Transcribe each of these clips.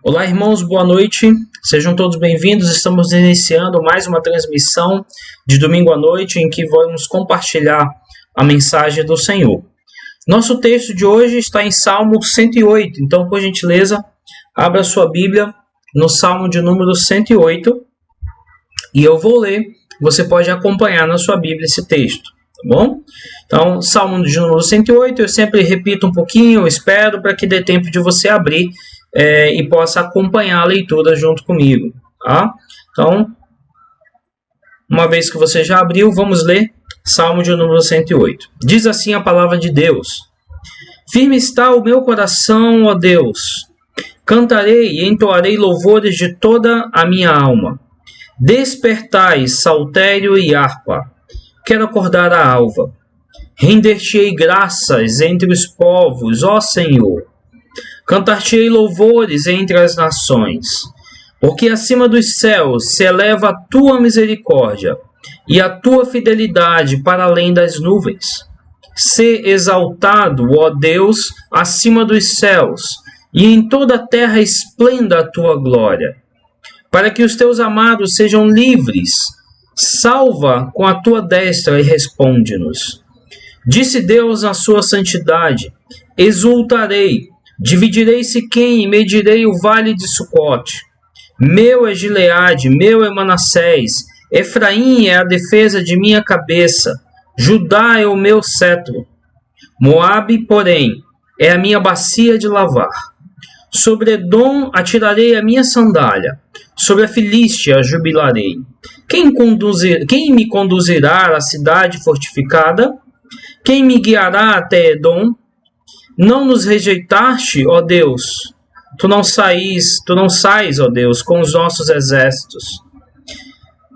Olá, irmãos, boa noite. Sejam todos bem-vindos. Estamos iniciando mais uma transmissão de domingo à noite em que vamos compartilhar a mensagem do Senhor. Nosso texto de hoje está em Salmo 108. Então, por gentileza, abra sua Bíblia no Salmo de número 108 e eu vou ler. Você pode acompanhar na sua Bíblia esse texto, tá bom? Então, Salmo de número 108, eu sempre repito um pouquinho, eu espero para que dê tempo de você abrir e possa acompanhar a leitura junto comigo, tá? Então, uma vez que você já abriu, vamos ler Salmo de número 108. Diz assim a palavra de Deus: Firme está o meu coração, ó Deus. Cantarei e entoarei louvores de toda a minha alma. Despertai, saltério e harpa. Quero acordar a alva. Render-te-ei graças entre os povos, ó Senhor. Cantar-te-ei louvores entre as nações. Porque acima dos céus se eleva a tua misericórdia e a tua fidelidade para além das nuvens. Sê exaltado, ó Deus, acima dos céus, e em toda a terra esplenda a tua glória. Para que os teus amados sejam livres, salva com a tua destra e responde-nos. Disse Deus na sua santidade: exultarei, dividirei Siquém e medirei o vale de Sucote. Meu é Gileade, meu é Manassés, Efraim é a defesa de minha cabeça, Judá é o meu cetro. Moabe, porém, é a minha bacia de lavar. Sobre Edom atirarei a minha sandália, sobre a Filístia jubilarei. Quem me conduzirá à cidade fortificada? Quem me guiará até Edom? Não nos rejeitaste, ó Deus. Tu não sais, ó Deus, com os nossos exércitos.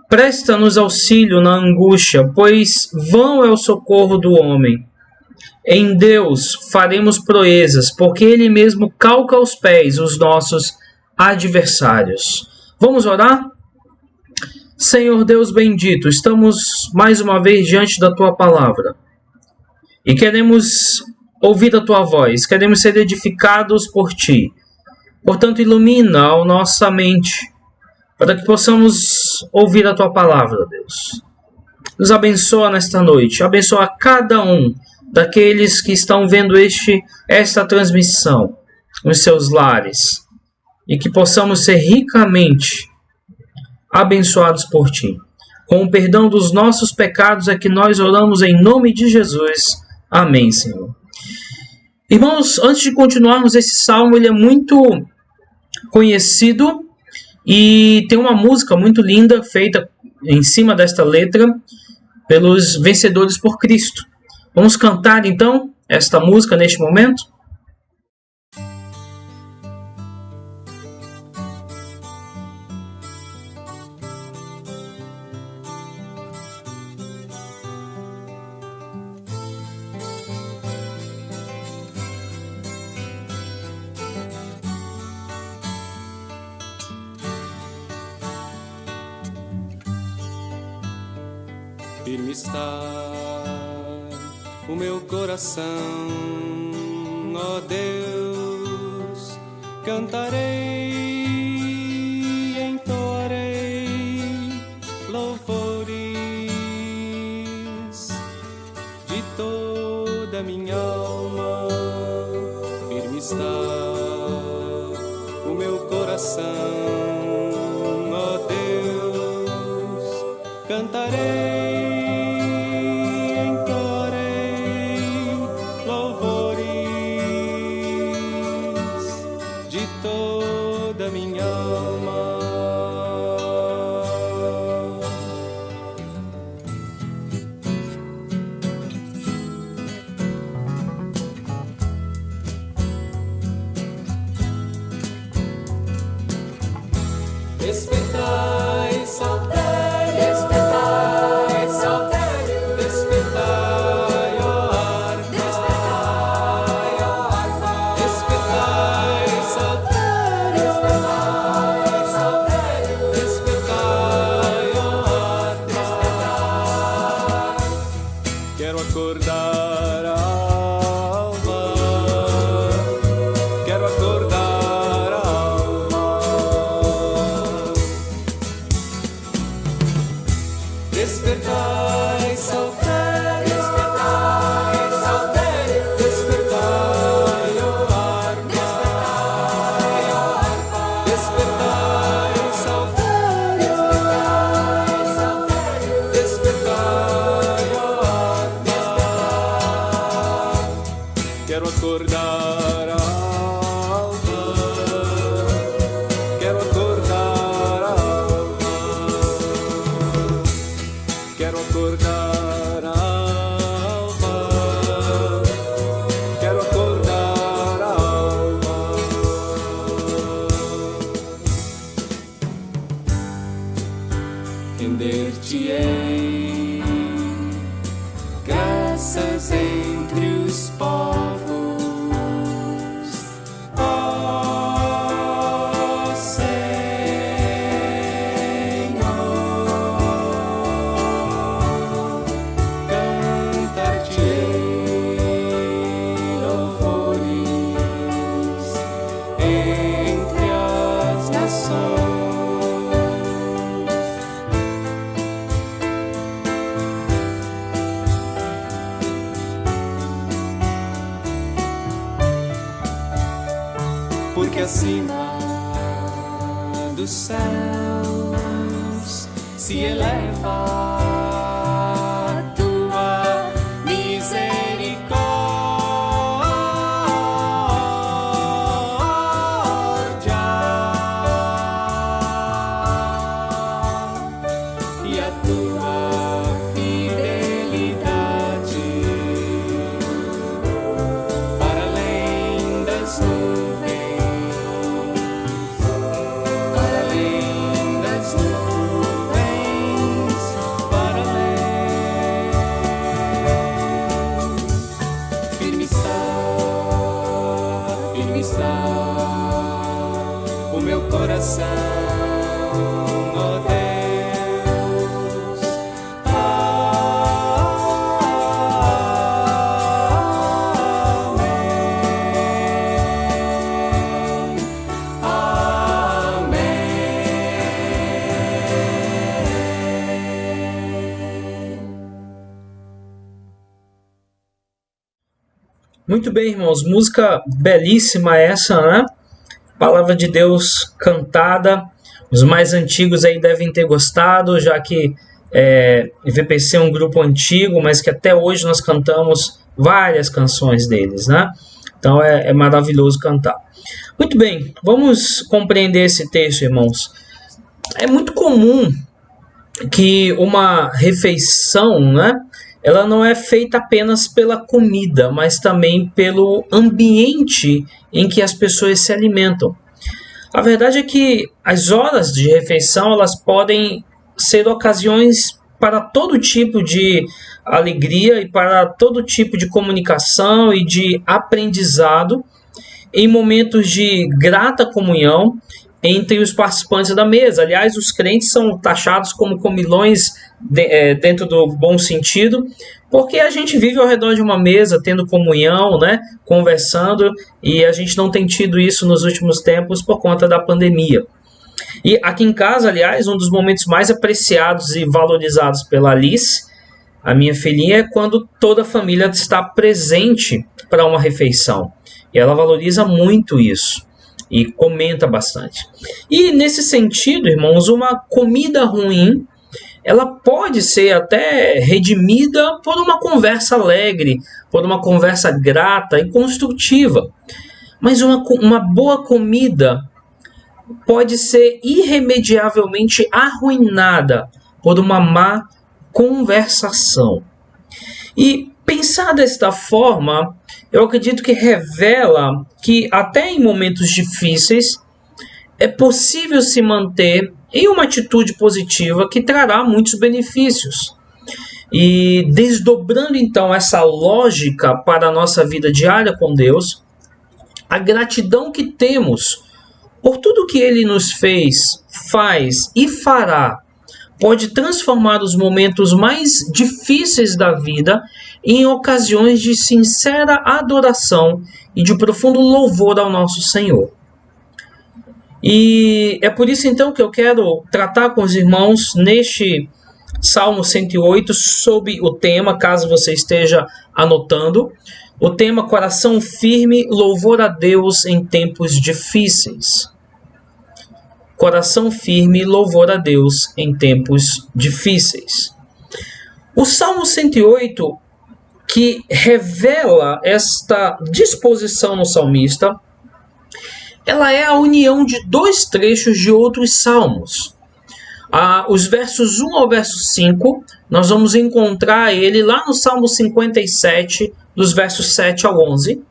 Presta-nos auxílio na angústia, pois vão é o socorro do homem. Em Deus faremos proezas, porque Ele mesmo calca aos pés os nossos adversários. Vamos orar? Senhor Deus bendito, estamos mais uma vez diante da Tua palavra e queremos ouvir a Tua voz, queremos ser edificados por Ti. Portanto, ilumina a nossa mente para que possamos ouvir a Tua palavra, Deus. Nos abençoa nesta noite, abençoa cada um daqueles que estão vendo esta transmissão nos seus lares e que possamos ser ricamente abençoados por Ti. Com o perdão dos nossos pecados é que nós oramos em nome de Jesus. Amém, Senhor. Irmãos, antes de continuarmos esse salmo, ele é muito conhecido e tem uma música muito linda feita em cima desta letra pelos Vencedores por Cristo. Vamos cantar então esta música neste momento? Firme está o meu coração, ó Deus, cantarei, entoarei louvores de toda a minha alma. Firme está o meu coração, ó Deus, cantarei, despertai, saltério, despertai, saltério, despertai, ó harpa, despertai, ó harpa, despertai, saltério, despertai, saltério, despertai, ó harpa, despertai. Quero acordar a alma, quero acordar a alma. acordar a alma, quero acordar a alma, quero acordar a alma, quero acordar a alma. Render-te-ei graças entre os povos, ó Senhor. Cantar-te-ei louvores entre as nações. Porque acima dos céus se eleva a tua misericórdia e a tua fidelidade para além das nuvens. Para além das nuvens, para além. Firme está o meu coração, ó Deus. Amém. Muito bem, irmãos. Música belíssima essa, né? Palavra de Deus cantada. Os mais antigos aí devem ter gostado, já que VPC é um grupo antigo, mas que até hoje nós cantamos várias canções deles, né? Então é maravilhoso cantar. Muito bem, vamos compreender esse texto, irmãos. É muito comum que uma refeição, né, ela não é feita apenas pela comida, mas também pelo ambiente em que as pessoas se alimentam. A verdade é que as horas de refeição elas podem ser ocasiões para todo tipo de alegria e para todo tipo de comunicação e de aprendizado em momentos de grata comunhão entre os participantes da mesa. Aliás, os crentes são taxados como comilões dentro do bom sentido, porque a gente vive ao redor de uma mesa, tendo comunhão, né, conversando, e a gente não tem tido isso nos últimos tempos por conta da pandemia. E aqui em casa, aliás, um dos momentos mais apreciados e valorizados pela Alice, a minha filhinha, é quando toda a família está presente para uma refeição. E ela valoriza muito isso e comenta bastante. E nesse sentido, irmãos, uma comida ruim, ela pode ser até redimida por uma conversa alegre, por uma conversa grata e construtiva. Mas uma boa comida pode ser irremediavelmente arruinada por uma má conversação. E pensar desta forma, eu acredito que revela que até em momentos difíceis é possível se manter em uma atitude positiva que trará muitos benefícios. E desdobrando então essa lógica para a nossa vida diária com Deus, a gratidão que temos por tudo que Ele nos fez, faz e fará pode transformar os momentos mais difíceis da vida em ocasiões de sincera adoração e de profundo louvor ao nosso Senhor. E é por isso então que eu quero tratar com os irmãos neste Salmo 108 sob o tema, caso você esteja anotando, o tema coração firme, louvor a Deus em tempos difíceis. Coração firme, louvor a Deus em tempos difíceis. O Salmo 108, que revela esta disposição no salmista, ela é a união de dois trechos de outros salmos. Os versos 1 ao verso 5, nós vamos encontrar ele lá no Salmo 57, dos versos 7 ao 11,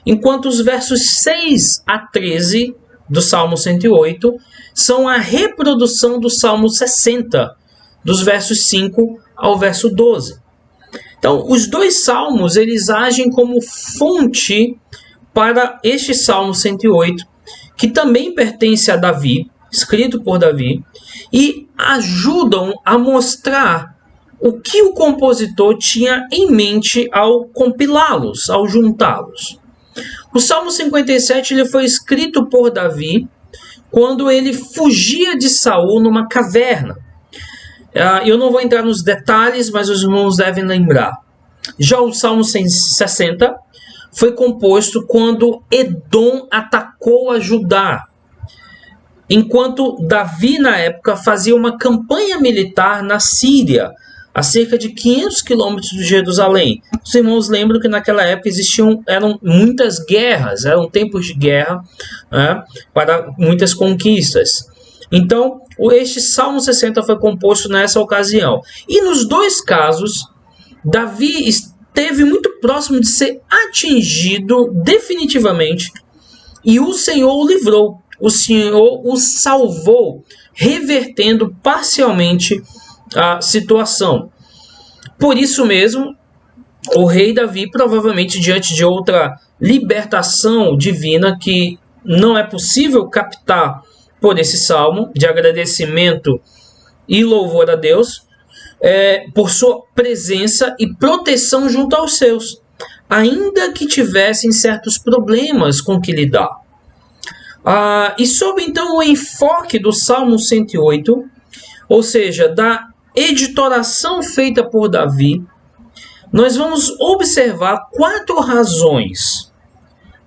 enquanto os versos 6 a 13 do Salmo 108 são a reprodução do Salmo 60, dos versos 5 ao verso 12. Então, os dois salmos, eles agem como fonte para este Salmo 108, que também pertence a Davi, escrito por Davi, e ajudam a mostrar o que o compositor tinha em mente ao compilá-los, ao juntá-los. O Salmo 57 ele foi escrito por Davi quando ele fugia de Saul numa caverna. Eu não vou entrar nos detalhes, mas os irmãos devem lembrar. Já o Salmo 60 foi composto quando Edom atacou a Judá, enquanto Davi, na época, fazia uma campanha militar na Síria, a cerca de 500 quilômetros de Jerusalém. Os irmãos lembram que naquela época eram muitas guerras, eram tempos de guerra, né, para muitas conquistas. Então, este Salmo 60 foi composto nessa ocasião. E nos dois casos, Davi esteve muito próximo de ser atingido definitivamente, e o Senhor o livrou, o Senhor o salvou, revertendo parcialmente a situação. Por isso mesmo, o rei Davi, provavelmente diante de outra libertação divina que não é possível captar por esse salmo de agradecimento e louvor a Deus, por sua presença e proteção junto aos seus, ainda que tivessem certos problemas com que lidar. E sob então o enfoque do Salmo 108, ou seja, da editoração feita por Davi, nós vamos observar 4 razões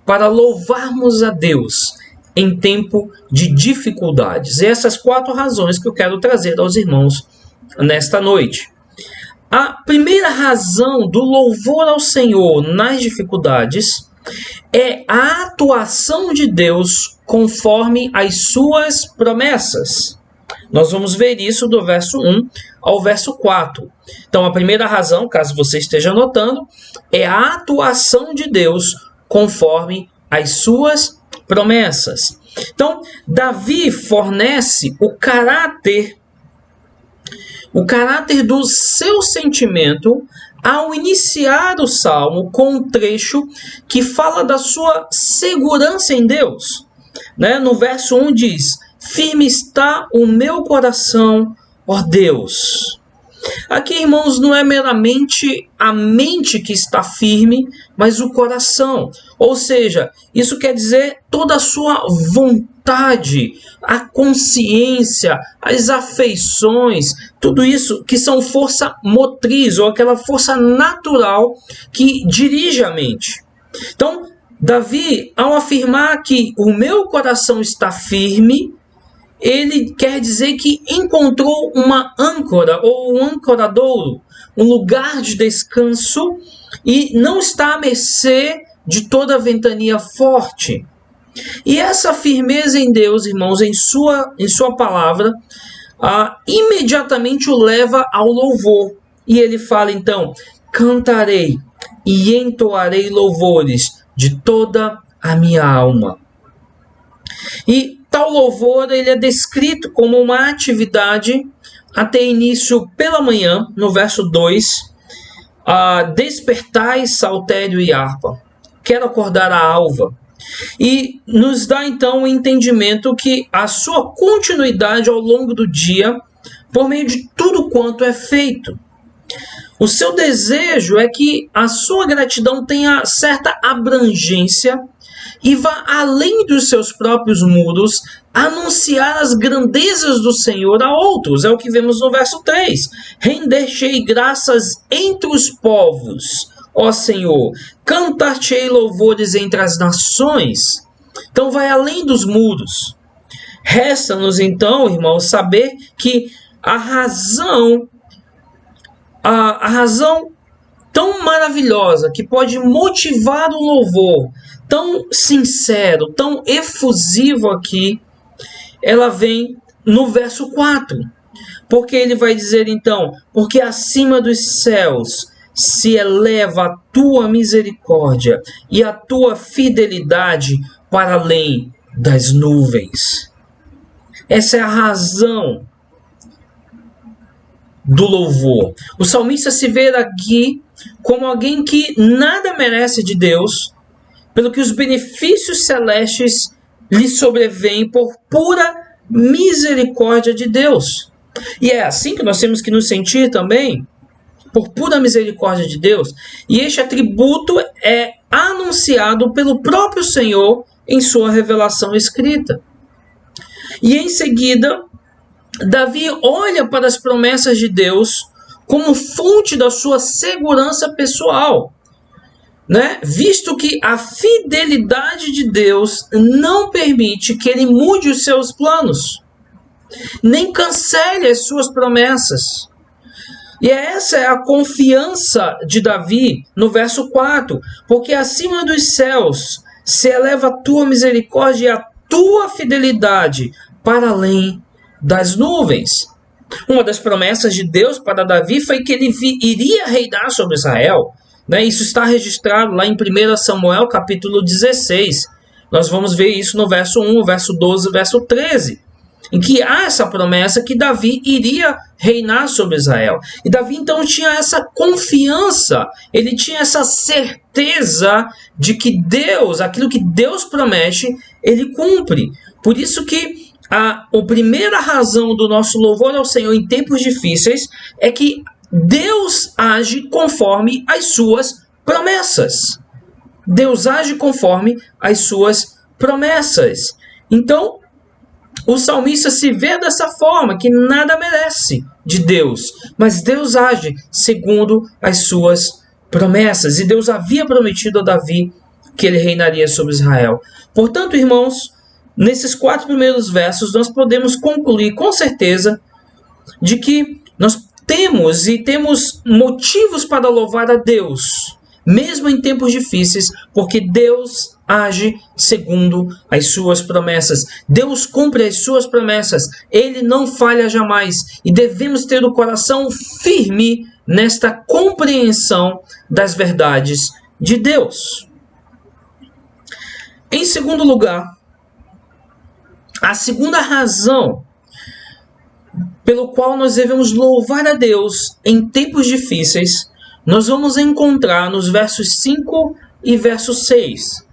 para louvarmos a Deus em tempo de dificuldades. E essas 4 razões que eu quero trazer aos irmãos nesta noite. A primeira razão do louvor ao Senhor nas dificuldades é a atuação de Deus conforme as suas promessas. Nós vamos ver isso do verso 1 ao verso 4. Então, a primeira razão, caso você esteja anotando, é a atuação de Deus conforme as suas promessas. Então, Davi fornece o caráter do seu sentimento ao iniciar o salmo com um trecho que fala da sua segurança em Deus. No verso 1 diz: firme está o meu coração, ó Deus. Aqui, irmãos, não é meramente a mente que está firme, mas o coração. Ou seja, isso quer dizer toda a sua vontade, a consciência, as afeições, tudo isso que são força motriz, ou aquela força natural que dirige a mente. Então, Davi, ao afirmar que o meu coração está firme, ele quer dizer que encontrou uma âncora ou um ancoradouro, um lugar de descanso, e não está à mercê de toda a ventania forte. E essa firmeza em Deus, irmãos, em sua palavra, imediatamente o leva ao louvor. E ele fala então: cantarei e entoarei louvores de toda a minha alma. E tal louvor ele é descrito como uma atividade a ter início pela manhã, no verso 2, despertai saltério e harpa, quero acordar a alva. E nos dá então o entendimento que a sua continuidade ao longo do dia, por meio de tudo quanto é feito. O seu desejo é que a sua gratidão tenha certa abrangência e vá além dos seus próprios muros, anunciar as grandezas do Senhor a outros. É o que vemos no verso 3. Render-te-ei graças entre os povos, ó Senhor. Cantar-te-ei louvores entre as nações. Então vai além dos muros. Resta-nos então, irmãos, saber que a razão tão maravilhosa, que pode motivar um louvor tão sincero, tão efusivo aqui, ela vem no verso 4. Porque ele vai dizer então, porque acima dos céus se eleva a tua misericórdia e a tua fidelidade para além das nuvens. Essa é a razão do louvor. O salmista se vê aqui como alguém que nada merece de Deus, pelo que os benefícios celestes lhe sobrevêm por pura misericórdia de Deus. E é assim que nós temos que nos sentir também, por pura misericórdia de Deus. E este atributo é anunciado pelo próprio Senhor em sua revelação escrita. E em seguida, Davi olha para as promessas de Deus como fonte da sua segurança pessoal, né? Visto que a fidelidade de Deus não permite que ele mude os seus planos, nem cancele as suas promessas. E essa é a confiança de Davi no verso 4, porque acima dos céus se eleva a tua misericórdia e a tua fidelidade para além das nuvens. Uma das promessas de Deus para Davi foi que ele iria reinar sobre Israel, né? Isso está registrado lá em 1 Samuel capítulo 16. Nós vamos ver isso no verso 1, verso 12, verso 13. Em que há essa promessa que Davi iria reinar sobre Israel. E Davi então tinha essa confiança, ele tinha essa certeza de que Deus, aquilo que Deus promete, ele cumpre. Por isso que a primeira razão do nosso louvor ao Senhor em tempos difíceis é que Deus age conforme as suas promessas. Deus age conforme as suas promessas. Então, o salmista se vê dessa forma, que nada merece de Deus, mas Deus age segundo as suas promessas. E Deus havia prometido a Davi que ele reinaria sobre Israel. Portanto, irmãos, nesses 4 primeiros versos, nós podemos concluir com certeza de que nós temos motivos para louvar a Deus, mesmo em tempos difíceis, porque Deus age segundo as suas promessas. Deus cumpre as suas promessas. Ele não falha jamais. E devemos ter o coração firme nesta compreensão das verdades de Deus. Em segundo lugar, a segunda razão pelo qual nós devemos louvar a Deus em tempos difíceis, nós vamos encontrar nos versos 5 e verso 6.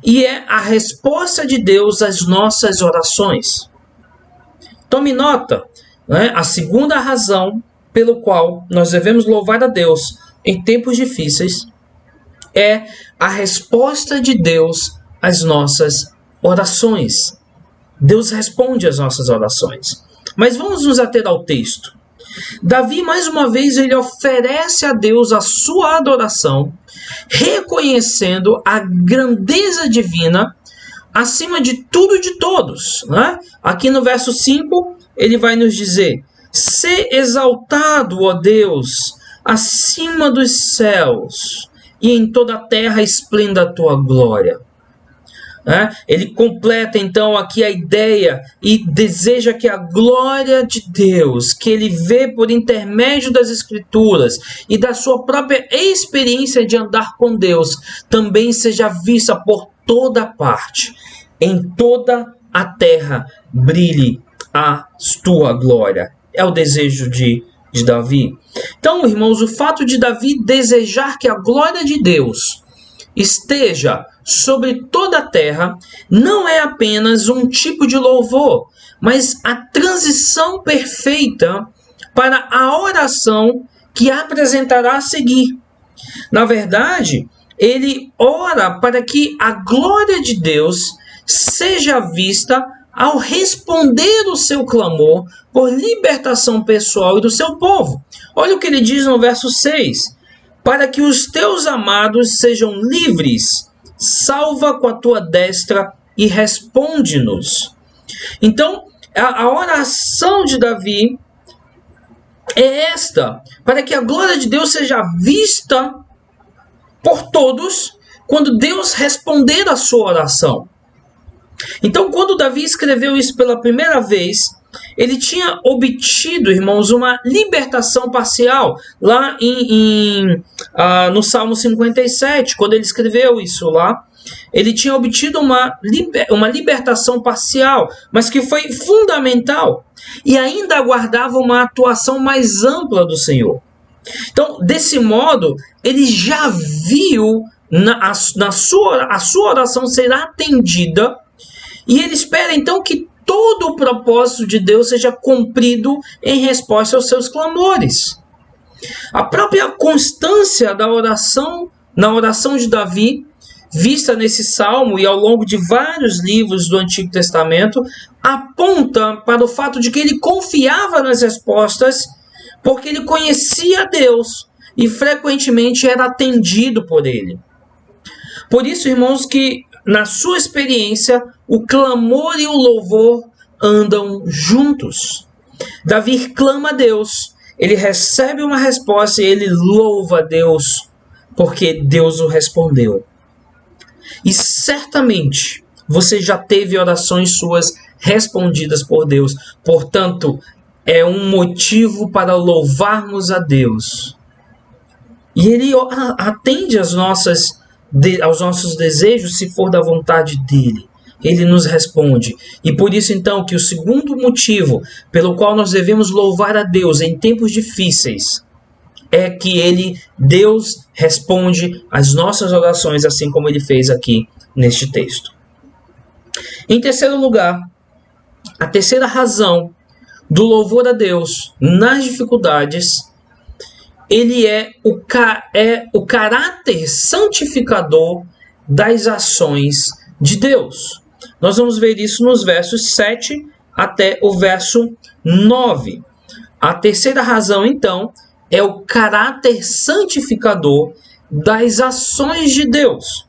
E é a resposta de Deus às nossas orações. Tome nota, né? A segunda razão pelo qual nós devemos louvar a Deus em tempos difíceis é a resposta de Deus às nossas orações. Deus responde às nossas orações. Mas vamos nos ater ao texto. Davi, mais uma vez, ele oferece a Deus a sua adoração, reconhecendo a grandeza divina acima de tudo e de todos, né? Aqui no verso 5, ele vai nos dizer: "Sê exaltado, ó Deus, acima dos céus, e em toda a terra esplenda a tua glória." Ele completa então aqui a ideia e deseja que a glória de Deus, que ele vê por intermédio das Escrituras e da sua própria experiência de andar com Deus, também seja vista por toda parte. Em toda a terra brilhe a tua glória. É o desejo de Davi. Então, irmãos, o fato de Davi desejar que a glória de Deus esteja sobre toda a terra não é apenas um tipo de louvor, mas a transição perfeita para a oração que apresentará a seguir. Na verdade, ele ora para que a glória de Deus seja vista ao responder o seu clamor por libertação pessoal e do seu povo. Olha o que ele diz no verso 6. "Para que os teus amados sejam livres, salva com a tua destra e responde-nos." Então, a oração de Davi é esta: para que a glória de Deus seja vista por todos quando Deus responder a sua oração. Então, quando Davi escreveu isso pela primeira vez, ele tinha obtido, irmãos, uma libertação parcial lá no Salmo 57, quando ele escreveu isso lá. Ele tinha obtido uma libertação parcial, mas que foi fundamental, e ainda aguardava uma atuação mais ampla do Senhor. Então, desse modo, ele já viu a sua oração ser atendida, e ele espera então que todo o propósito de Deus seja cumprido em resposta aos seus clamores. A própria constância da oração, na oração de Davi, vista nesse salmo e ao longo de vários livros do Antigo Testamento, aponta para o fato de que ele confiava nas respostas, porque ele conhecia Deus e frequentemente era atendido por ele. Por isso, irmãos, que na sua experiência, o clamor e o louvor andam juntos. Davi clama a Deus, ele recebe uma resposta e ele louva a Deus, porque Deus o respondeu. E certamente você já teve orações suas respondidas por Deus. Portanto, é um motivo para louvarmos a Deus. E Ele atende aos nossos desejos, se for da vontade dEle. Ele nos responde. E por isso, então, que o segundo motivo pelo qual nós devemos louvar a Deus em tempos difíceis é que Deus responde às nossas orações, assim como Ele fez aqui neste texto. Em terceiro lugar, a terceira razão do louvor a Deus nas dificuldades, ele é o caráter santificador das ações de Deus. Nós vamos ver isso nos versos 7 até o verso 9. A terceira razão, então, é o caráter santificador das ações de Deus.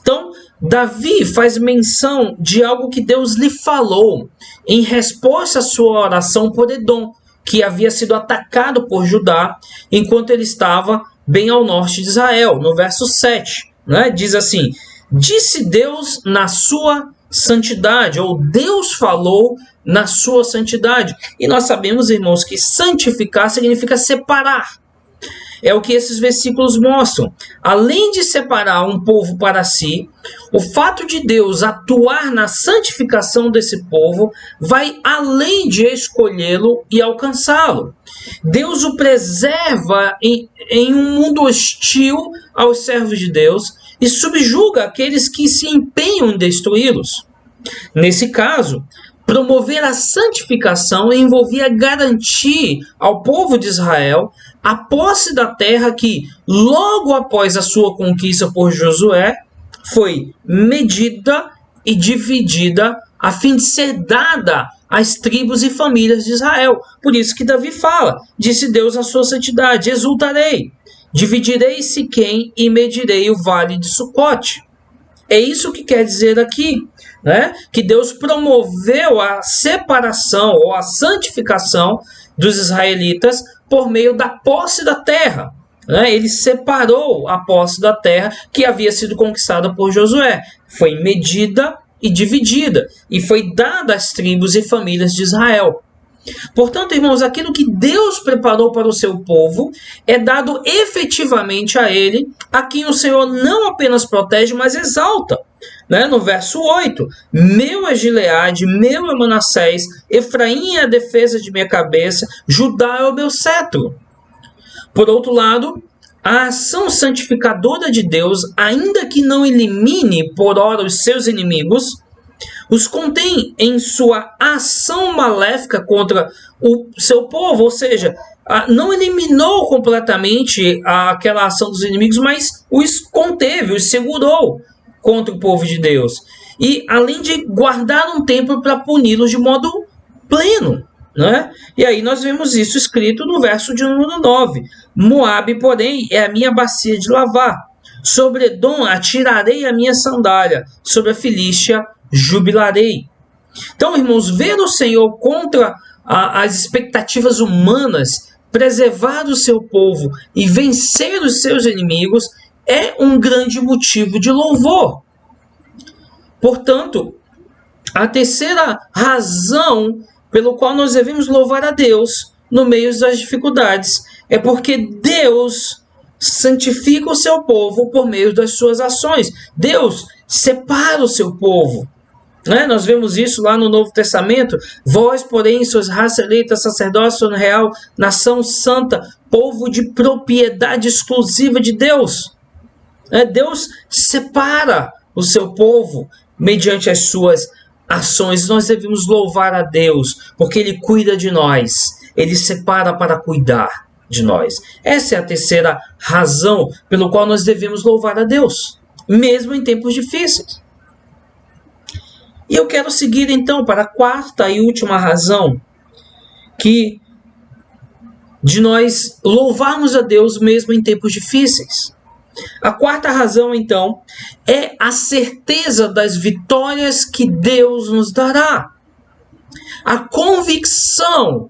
Então, Davi faz menção de algo que Deus lhe falou em resposta à sua oração por Edom, que havia sido atacado por Judá enquanto ele estava bem ao norte de Israel. No verso 7, diz assim: disse Deus na sua santidade, ou Deus falou na sua santidade. E nós sabemos, irmãos, que santificar significa separar. É o que esses versículos mostram. Além de separar um povo para si, o fato de Deus atuar na santificação desse povo vai além de escolhê-lo e alcançá-lo. Deus o preserva em um mundo hostil aos servos de Deus e subjuga aqueles que se empenham em destruí-los. Nesse caso, promover a santificação envolvia garantir ao povo de Israel a posse da terra que, logo após a sua conquista por Josué, foi medida e dividida a fim de ser dada às tribos e famílias de Israel. Por isso que Davi fala: disse Deus na sua santidade, exultarei, dividirei Siquém e medirei o vale de Sucote. É isso que quer dizer aqui, que Deus promoveu a separação ou a santificação dos israelitas por meio da posse da terra. Ele separou a posse da terra que havia sido conquistada por Josué. Foi medida e dividida, e foi dada às tribos e famílias de Israel. Portanto, irmãos, aquilo que Deus preparou para o seu povo é dado efetivamente a ele, a quem o Senhor não apenas protege, mas exalta. No verso 8, meu é Gileade, meu é Manassés, Efraim é a defesa de minha cabeça, Judá é o meu cetro. Por outro lado, a ação santificadora de Deus, ainda que não elimine por hora os seus inimigos, os contém em sua ação maléfica contra o seu povo, ou seja, não eliminou completamente aquela ação dos inimigos, mas os conteve, os segurou contra o povo de Deus. E além de guardar um tempo para puni-los de modo pleno. E aí nós vemos isso escrito no verso de número 9. Moabe, porém, é a minha bacia de lavar. Sobre Edom atirarei a minha sandália, sobre a Filístia jubilarei. Então, irmãos, ver o Senhor contra as expectativas humanas preservar o seu povo e vencer os seus inimigos é um grande motivo de louvor. Portanto, a terceira razão pelo qual nós devemos louvar a Deus no meio das dificuldades é porque Deus santifica o seu povo por meio das suas ações. Deus separa o seu povo. Nós vemos isso lá no Novo Testamento. Vós, porém, sois raça eleita, sacerdócio real, nação santa, povo de propriedade exclusiva de Deus. Deus separa o seu povo mediante as suas ações. Nós devemos louvar a Deus, porque Ele cuida de nós. Ele separa para cuidar de nós. Essa é a terceira razão pelo qual nós devemos louvar a Deus, mesmo em tempos difíceis. E eu quero seguir então para a quarta e última razão de nós louvarmos a Deus mesmo em tempos difíceis. A quarta razão, então, é a certeza das vitórias que Deus nos dará. A convicção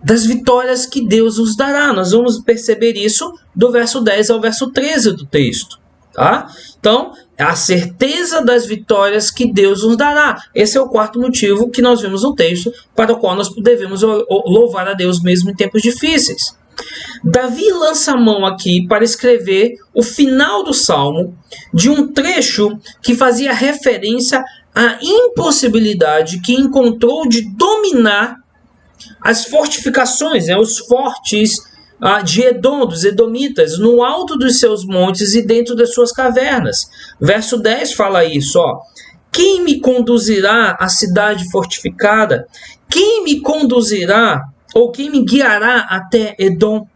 das vitórias que Deus nos dará. Nós vamos perceber isso do verso 10 ao verso 13 do texto. Tá? Então, a certeza das vitórias que Deus nos dará. Esse é o quarto motivo que nós vemos no texto, para o qual nós devemos louvar a Deus mesmo em tempos difíceis. Davi lança a mão aqui para escrever o final do Salmo de um trecho que fazia referência à impossibilidade que encontrou de dominar as fortificações, os fortes de Edom, dos edomitas, no alto dos seus montes e dentro das suas cavernas. Verso 10 fala isso, quem me conduzirá à cidade fortificada? Quem me conduzirá ou quem me guiará até Edom?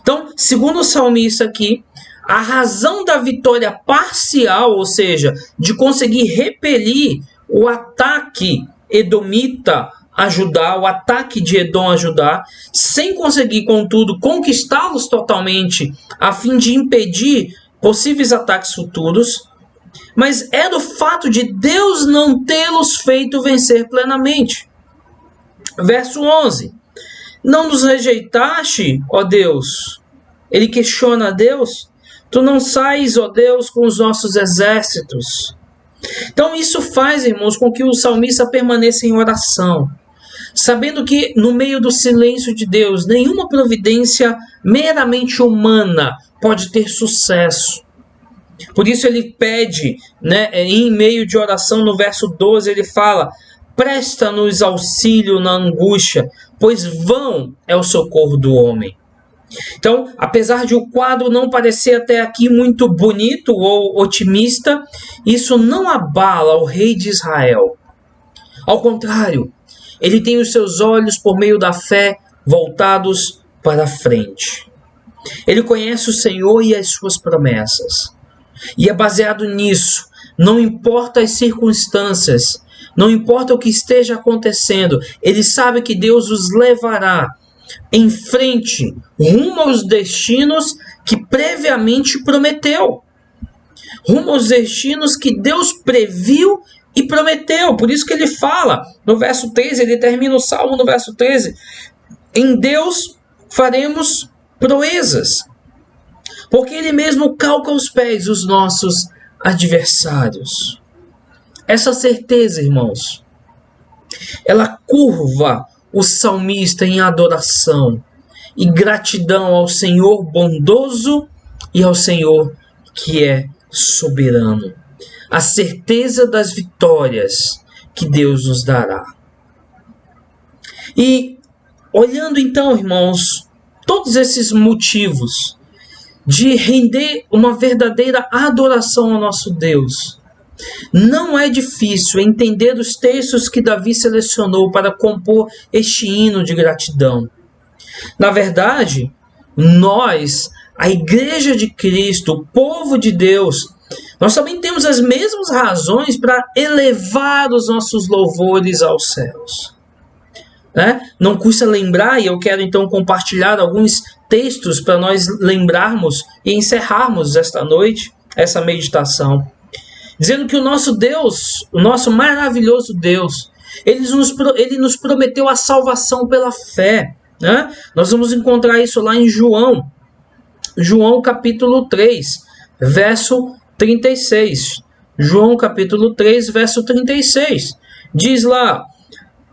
Então, segundo o salmista aqui, a razão da vitória parcial, ou seja, de conseguir repelir o ataque edomita a Judá, o ataque de Edom a Judá, sem conseguir, contudo, conquistá-los totalmente, a fim de impedir possíveis ataques futuros, mas é do fato de Deus não tê-los feito vencer plenamente. Verso 11. Não nos rejeitaste, ó Deus? Ele questiona a Deus. Tu não sais, ó Deus, com os nossos exércitos. Então isso faz, irmãos, com que o salmista permaneça em oração, sabendo que no meio do silêncio de Deus, nenhuma providência meramente humana pode ter sucesso. Por isso ele pede, em meio de oração, no verso 12, ele fala: presta-nos auxílio na angústia, pois vão é o socorro do homem. Então, apesar de o quadro não parecer até aqui muito bonito ou otimista, isso não abala o rei de Israel. Ao contrário, ele tem os seus olhos, por meio da fé, voltados para a frente. Ele conhece o Senhor e as suas promessas. E é baseado nisso, não importa as circunstâncias, não importa o que esteja acontecendo, ele sabe que Deus os levará em frente, rumo aos destinos que previamente prometeu. Rumo aos destinos que Deus previu e prometeu. Por isso que ele fala, no verso 13, ele termina o Salmo no verso 13, em Deus faremos proezas, porque ele mesmo calca os pés dos nossos adversários. Essa certeza, irmãos, ela curva o salmista em adoração e gratidão ao Senhor bondoso e ao Senhor que é soberano. A certeza das vitórias que Deus nos dará. E olhando então, irmãos, todos esses motivos de render uma verdadeira adoração ao nosso Deus, não é difícil entender os textos que Davi selecionou para compor este hino de gratidão. Na verdade, nós, a Igreja de Cristo, o povo de Deus, nós também temos as mesmas razões para elevar os nossos louvores aos céus. Não custa lembrar, e eu quero então compartilhar alguns textos para nós lembrarmos e encerrarmos esta noite, essa meditação. Dizendo que o nosso Deus, o nosso maravilhoso Deus, Ele nos prometeu a salvação pela fé. né? Nós vamos encontrar isso lá em João capítulo 3, verso 36. João capítulo 3, verso 36. Diz lá: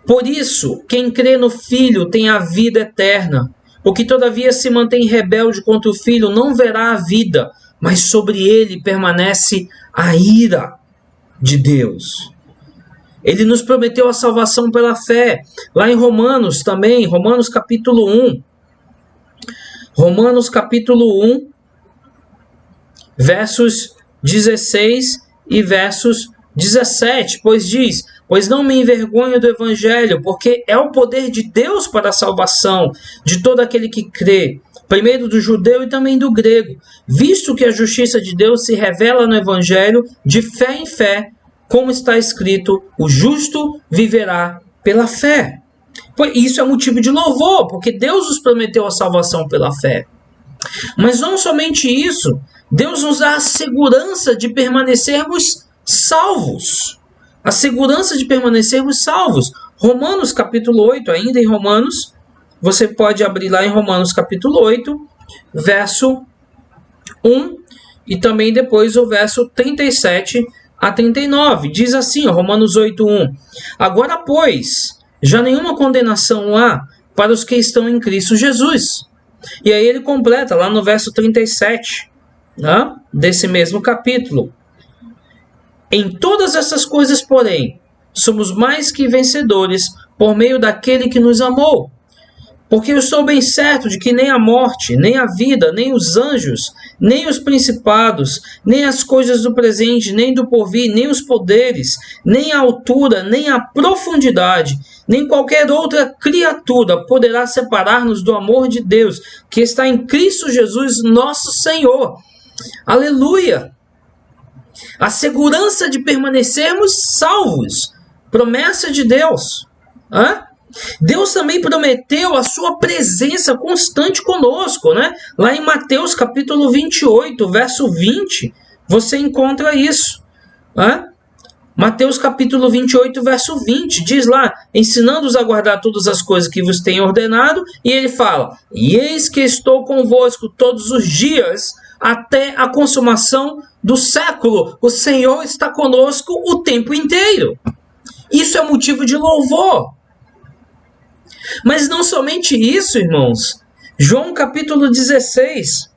por isso, quem crê no Filho tem a vida eterna. O que todavia se mantém rebelde contra o Filho não verá a vida, mas sobre ele permanece a ira de Deus. Ele nos prometeu a salvação pela fé. Lá em Romanos também, Romanos capítulo 1. Romanos capítulo 1, versos 16 e versos 17. Pois diz: pois não me envergonho do evangelho, porque é o poder de Deus para a salvação de todo aquele que crê, primeiro do judeu e também do grego, visto que a justiça de Deus se revela no evangelho de fé em fé, como está escrito: o justo viverá pela fé. Isso é motivo de louvor, porque Deus nos prometeu a salvação pela fé. Mas não somente isso, Deus nos dá a segurança de permanecermos salvos. A segurança de permanecermos salvos. Romanos capítulo 8, ainda em Romanos, você pode abrir lá em Romanos capítulo 8, verso 1, e também depois o verso 37 a 39. Diz assim, Romanos 8, 1. Agora, pois, já nenhuma condenação há para os que estão em Cristo Jesus. E aí ele completa lá no verso 37, né, desse mesmo capítulo. Em todas essas coisas, porém, somos mais que vencedores por meio daquele que nos amou. Porque eu estou bem certo de que nem a morte, nem a vida, nem os anjos, nem os principados, nem as coisas do presente, nem do porvir, nem os poderes, nem a altura, nem a profundidade, nem qualquer outra criatura poderá separar-nos do amor de Deus, que está em Cristo Jesus, nosso Senhor. Aleluia! A segurança de permanecermos salvos. Promessa de Deus. Deus também prometeu a sua presença constante conosco, né? Lá em Mateus capítulo 28, verso 20, você encontra isso. Mateus capítulo 28, verso 20, diz lá: ensinando-os a guardar todas as coisas que vos tenho ordenado, e ele fala: e eis que estou convosco todos os dias, até a consumação do século. O Senhor está conosco o tempo inteiro. Isso é motivo de louvor. Mas não somente isso, irmãos. João capítulo 16.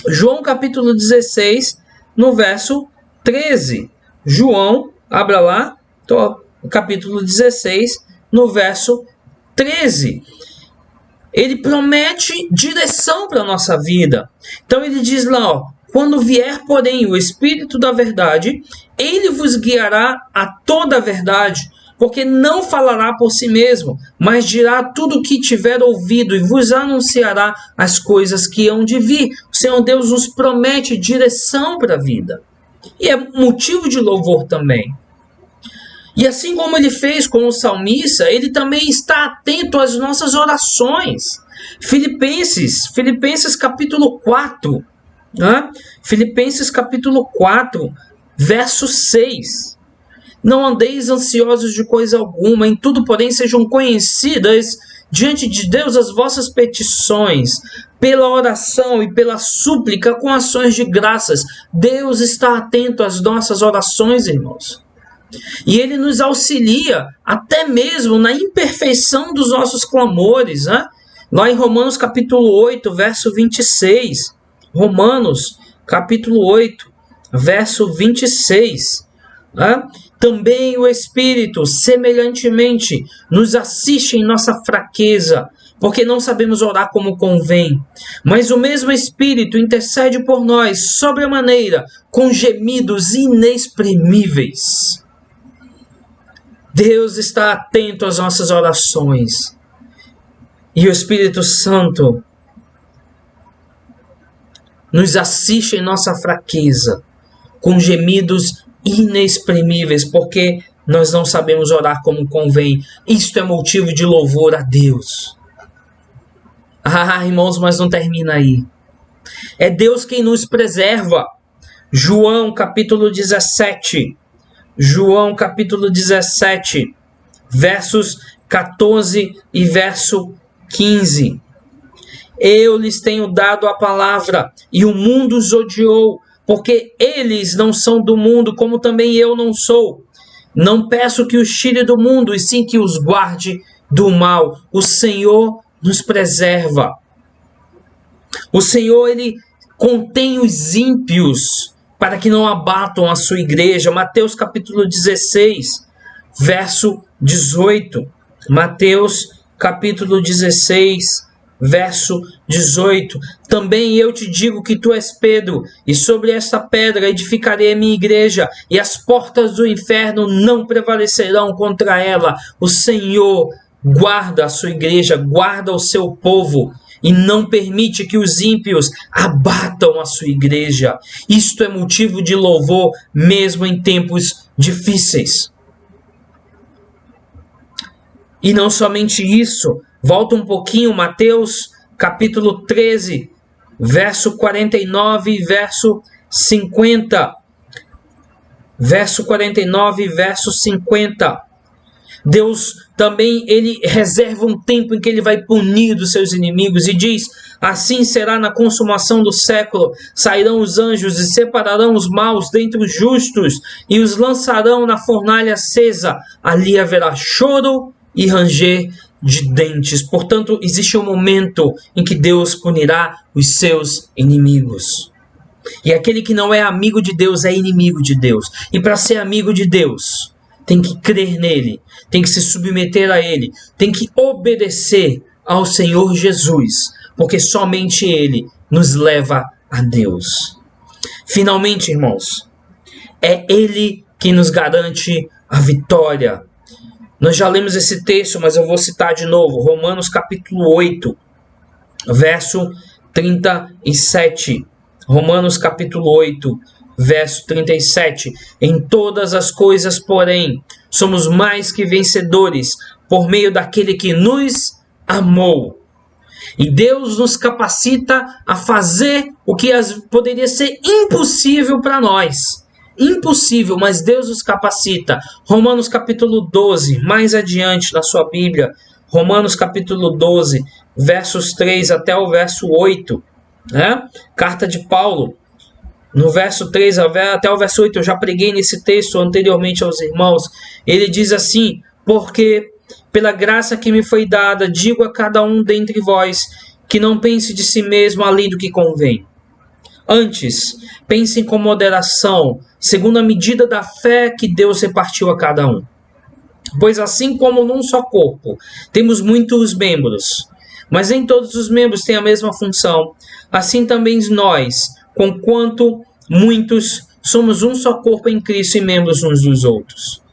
João capítulo 16, no verso 13. João, abra lá, capítulo 16, no verso 13. Ele promete direção para a nossa vida. Então ele diz lá, quando vier, porém, o Espírito da verdade, ele vos guiará a toda a verdade, porque não falará por si mesmo, mas dirá tudo o que tiver ouvido e vos anunciará as coisas que hão de vir. O Senhor Deus nos promete direção para a vida. E é motivo de louvor também. E assim como ele fez com o salmista, ele também está atento às nossas orações. Filipenses capítulo 4. Filipenses capítulo 4, verso 6. Não andeis ansiosos de coisa alguma, em tudo, porém, sejam conhecidas diante de Deus as vossas petições, pela oração e pela súplica com ações de graças. Deus está atento às nossas orações, irmãos. E ele nos auxilia até mesmo na imperfeição dos nossos clamores. Lá em Romanos capítulo 8, verso 26. Romanos capítulo 8, verso 26. Também o Espírito, semelhantemente, nos assiste em nossa fraqueza, porque não sabemos orar como convém. Mas o mesmo Espírito intercede por nós, sobremaneira, com gemidos inexprimíveis. Deus está atento às nossas orações. E o Espírito Santo nos assiste em nossa fraqueza, com gemidos inexprimíveis, porque nós não sabemos orar como convém. Isto é motivo de louvor a Deus. Irmãos, mas não termina aí. É Deus quem nos preserva. João capítulo 17. João capítulo 17, versos 14 e verso 15. Eu lhes tenho dado a palavra, e o mundo os odiou, porque eles não são do mundo, como também eu não sou. Não peço que os tire do mundo, e sim que os guarde do mal. O Senhor nos preserva. O Senhor, Ele contém os ímpios, para que não abatam a sua igreja. Mateus capítulo 16, verso 18. Mateus capítulo 16, verso 18. Também eu te digo que tu és Pedro, e sobre esta pedra edificarei a minha igreja, e as portas do inferno não prevalecerão contra ela. O Senhor guarda a sua igreja, guarda o seu povo, e não permite que os ímpios abatam a sua igreja. Isto é motivo de louvor, mesmo em tempos difíceis. E não somente isso, volta um pouquinho, Mateus capítulo 13, verso 49 e verso 50. Verso 49 e verso 50. Deus também, Ele reserva um tempo em que Ele vai punir dos seus inimigos e diz: assim será na consumação do século, sairão os anjos e separarão os maus dentre os justos e os lançarão na fornalha acesa, ali haverá choro e ranger de dentes. Portanto, existe um momento em que Deus punirá os seus inimigos. E aquele que não é amigo de Deus é inimigo de Deus. E para ser amigo de Deus, tem que crer nele, tem que se submeter a ele, tem que obedecer ao Senhor Jesus, porque somente ele nos leva a Deus. Finalmente, irmãos, é ele que nos garante a vitória. Nós já lemos esse texto, mas eu vou citar de novo. Romanos capítulo 8, verso 37. Romanos capítulo 8, verso 37. Em todas as coisas, porém, somos mais que vencedores por meio daquele que nos amou. E Deus nos capacita a fazer o que poderia ser impossível para nós. Impossível, mas Deus nos capacita. Romanos capítulo 12, mais adiante na sua Bíblia, Romanos capítulo 12, versos 3 até o verso 8, né? Carta de Paulo, no verso 3 até o verso 8, eu já preguei nesse texto anteriormente aos irmãos. Ele diz assim: porque pela graça que me foi dada, digo a cada um dentre vós, que não pense de si mesmo além do que convém. Antes, pensem com moderação, segundo a medida da fé que Deus repartiu a cada um. Pois assim como num só corpo temos muitos membros, mas nem todos os membros têm a mesma função, assim também nós, conquanto muitos, somos um só corpo em Cristo e membros uns dos outros.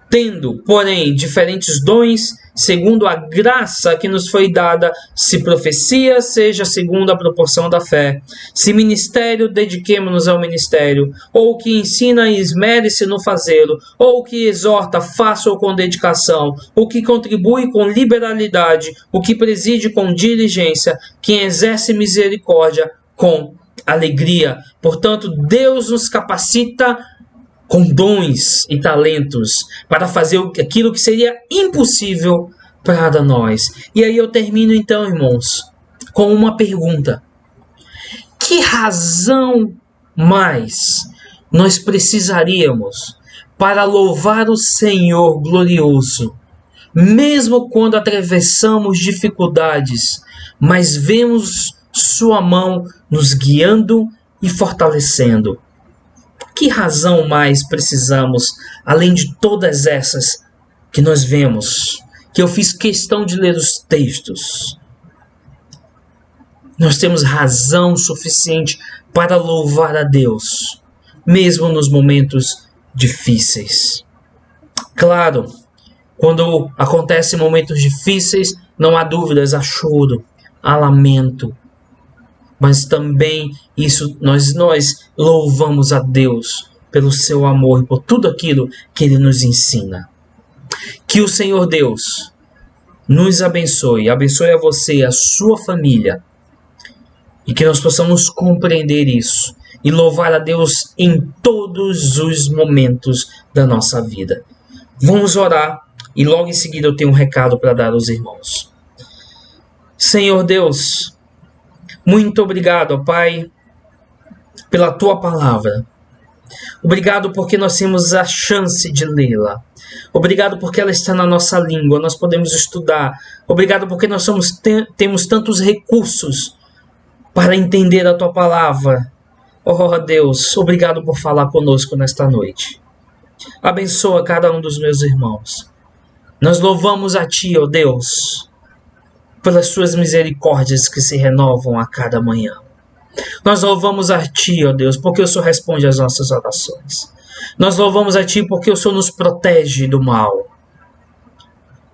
Tendo, porém, diferentes dons, segundo a graça que nos foi dada, se profecia, seja segundo a proporção da fé. Se ministério, dediquemo-nos ao ministério. Ou que ensina, esmere-se no fazê-lo. Ou que exorta, faça-o com dedicação. O que contribui com liberalidade. O que preside com diligência. Quem exerce misericórdia com alegria. Portanto, Deus nos capacita com dons e talentos para fazer aquilo que seria impossível para nós. E aí eu termino então, irmãos, com uma pergunta: que razão mais nós precisaríamos para louvar o Senhor glorioso, mesmo quando atravessamos dificuldades, mas vemos sua mão nos guiando e fortalecendo? Que razão mais precisamos, além de todas essas que nós vemos, que eu fiz questão de ler os textos? Nós temos razão suficiente para louvar a Deus, mesmo nos momentos difíceis. Claro, quando acontecem momentos difíceis, não há dúvidas, há choro, há lamento. Mas também isso nós louvamos a Deus pelo seu amor e por tudo aquilo que Ele nos ensina. Que o Senhor Deus nos abençoe a você e a sua família, e que nós possamos compreender isso e louvar a Deus em todos os momentos da nossa vida. Vamos orar e logo em seguida eu tenho um recado para dar aos irmãos. Senhor Deus, muito obrigado, ó Pai, pela Tua palavra. Obrigado porque nós temos a chance de lê-la. Obrigado porque ela está na nossa língua, nós podemos estudar. Obrigado porque nós temos tantos recursos para entender a Tua palavra. Oh Deus, obrigado por falar conosco nesta noite. Abençoa cada um dos meus irmãos. Nós louvamos a Ti, ó Deus, pelas Suas misericórdias que se renovam a cada manhã. Nós louvamos a Ti, ó Deus, porque o Senhor responde às nossas orações. Nós louvamos a Ti porque o Senhor nos protege do mal.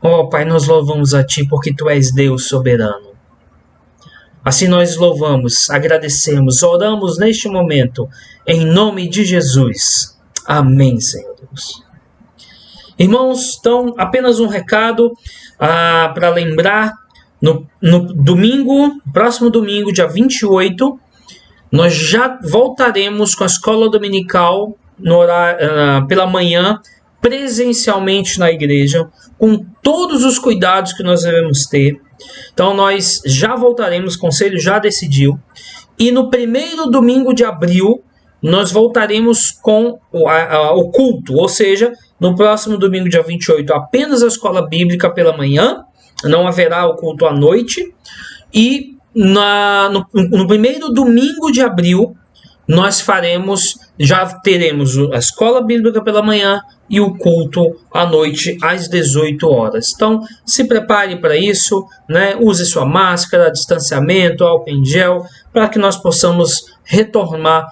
Ó Pai, nós louvamos a Ti porque Tu és Deus soberano. Assim nós louvamos, agradecemos, oramos neste momento, em nome de Jesus. Amém, Senhor Deus. Irmãos, então, apenas um recado para lembrar, no domingo, próximo domingo, dia 28, nós já voltaremos com a escola dominical pela manhã, presencialmente na igreja, com todos os cuidados que nós devemos ter. Então nós já voltaremos, o conselho já decidiu. E no primeiro domingo de abril, nós voltaremos com o culto, ou seja, no próximo domingo, dia 28, apenas a escola bíblica pela manhã, não haverá o culto à noite. E no primeiro domingo de abril, nós já teremos a escola bíblica pela manhã e o culto à noite às 18 horas. Então, se prepare para isso, né? Use sua máscara, distanciamento, álcool em gel, para que nós possamos retomar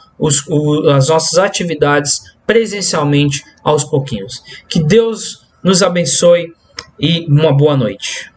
as nossas atividades presencialmente aos pouquinhos. Que Deus nos abençoe e uma boa noite.